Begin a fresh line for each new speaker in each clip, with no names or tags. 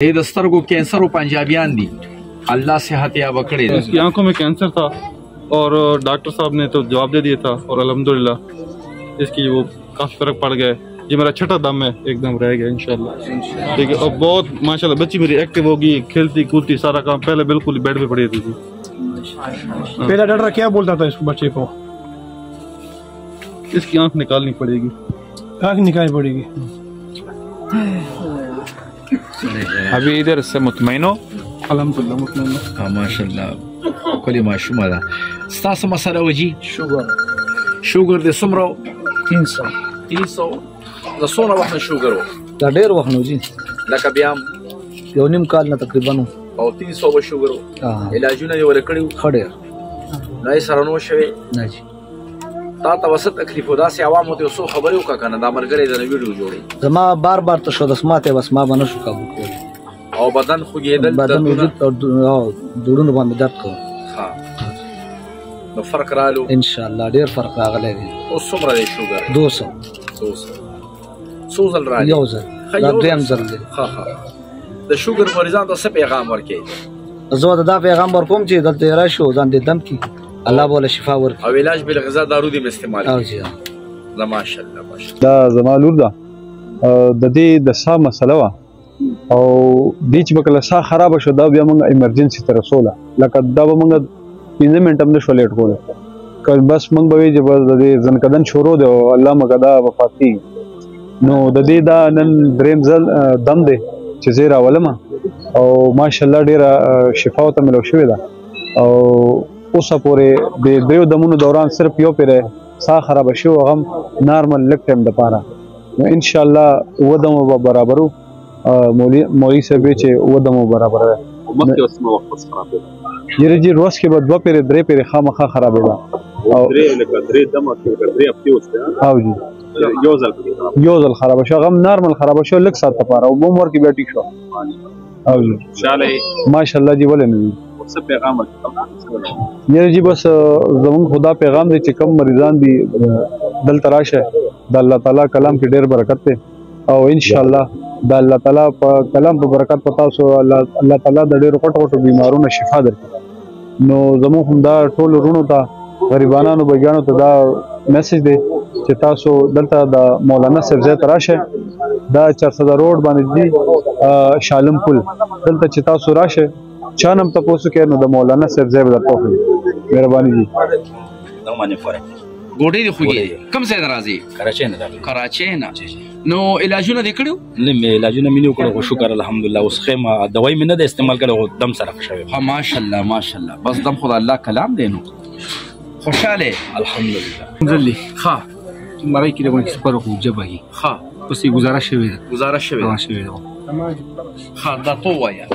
ये दस्तरगो कैंसर और पंजाबियान दी अल्लाह सेहत याब करे।
इसकी आंखों में कैंसर था और डॉक्टर साहब ने तो जवाब दे दिया था और अल्हम्दुलिल्लाह इसकी वो काफ़ी फर्क पड़ गया है। ये मेरा छठा दम है, एकदम रह गया इंशाल्लाह। ठीक है, और बहुत माशाल्लाह बच्ची मेरी एक्टिव होगी, खेलती कूदती सारा काम। पहले बिल्कुल बेड पे पड़ी रहती थी।
पहला डॉक्टर क्या बोलता था इस बच्चे को?
इसकी आंख निकालनी पड़ेगी।
आंख निकालनी पड़ेगी।
अभी इधर से मुतमईन हो?
अल्हम्दुलिल्लाह मुतमईन।
हाँ माशाल्लाह कोली माशूमा दा स्तास मसला वजी शुगर दे सुमरो 300 दा सोना वक्त शुगर हो
दा ډیر وخت نو جی
لکه بیا
یو نیم کال نه تقریبا
او 300 به شوګر وو علاجونه یې ورکړیو
خډیر
نه یې سره نو شوی
نه جی
تا وسط تکلیف ودا سي عوامو ته سو خبرو کا کنه دا مرګري د ویډیو جوړي
زما بار بار ته شو د سماته بس ما باندې شو کابو کول
او بدن خوګیدل
بدن وجود او دوړونو باندې درد کو
ها نو فرق رالو
ان شاء الله ډیر فرق راغلی دی
او څومره دی شوګر 200 سوزل رالي
یو ځل دا دریم ځل دی
ها د شوګر مریضان ته څه پیغام ورکړي؟
زه دا پیغام ورکوم چې دلته راشو ځان دې دم کی الله بوله شفا ورکړي
او علاج بل غذا دارو دې استعمال
او جی
دا ماشاءالله ماشاءالله
دا زما لور ده د دې د سا مسله وا او دې چې بکله سا خراب شو دا بیا موږ ایمرجنسي ته رسوله لکه دا به موږ 15 منټ هم نشو لیټ کوله کله بس موږ به چې د دې ځنکدن شروع دی او الله مګدا وفاتی نو د دې دا نن دریم ځل دم دی چې زه راولم او ماشاءالله ډیره شفا ته ملو شوې ده او اوسه پورې د دریو دمونو دوران صرف یو پیره سا خراب شو غم نارمل لک ټایم د پاره نو ان شاء الله ودمو برابرو مولوی صاحب چې ودمو برابر
مخکې اوسمه وخت خراب دی
یره جی روز کې بعد 2 پیره 3 پیره خامخا خراب ده
او درې دمه کې 3 هفته اوسه
او جی یو ځل خراب شو غم نارمل خراب شو لک سات لپاره او بوم ورکی بیا ټیک شو او جی
انشاءالله
ماشاءالله جی ولې نه
څه پیغام ورکړم؟
یره جی بس زمون خدا پیغام دی چې کم مریضان دي دل تراشه د الله تعالی کلام کې ډیر برکت ده او ان شاء الله د الله تعالی په کلام په برکت پتا سو الله تعالی د ډیر غټو بیمارونو شفا درکړي نو زمون هم دا ټول رونو ته غریبانو بګانو ته دا میسج دی چې تاسو دلته د مولانا صاحب زه تراشه دا 400 روډ باندې دی شالم پل دلته چې تاسو راشه چانم تاسو کې نو د مولانا صاحب زه د پوهه مهرباني دي
نو باندې فرق
ګوډې دی خوږي کوم ځای راځي؟ کراچۍ نه نو علاجونه دې کړو؟
نه علاجونه مې نه کړو شکر الحمدلله اوس خیمه دوايي مې نه استعمال کړو دم سره شوی
ها ماشاءالله ماشاءالله بس دم خدا الله کلام دی نو خوشاله
الحمدلله
جلدی ها مړی کې د سپر خو جبهي
ها
پسې گزارش شوی ده
شوی ده ها دا تو وایا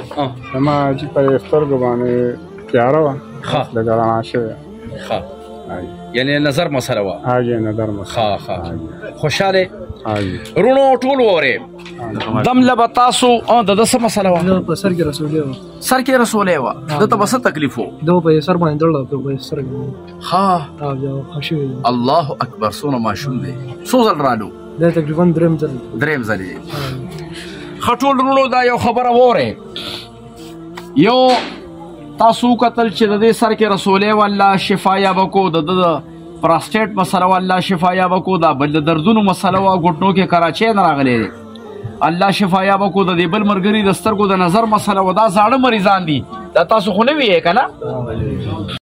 ما چې په سترګو باندې پیاره وا
ها
د ګرانه شوی
ها یعنی نظر مسله وا
هاجه نظر مسله
ها خوشاله
هاجه
رونو ټول وره دم لبتاسو د دسه مسله وا
نو په سر کې رسولې وا
د ته بس تکلیف وو
دو په سر باندې دړل په سر کې
ها
او خوشوي
الله اکبر سونه ماشوم دی سوزل رالو
دا تقریبا دریم ځل
خټول رونو دا یو خبره وره یو تاسو قتل چې د دې سر کې رسولې والله شفا یا بکو د پراسټیټ مسله والله شفا یا بکو دا بل دردونو مسله وا غټنو کې کراچۍ نه راغلي الله شفا یا بکو د دې بل مرګري د سترګو د نظر مسله ودا زاړه مریضان دي دا تاسو خو نه وی کنه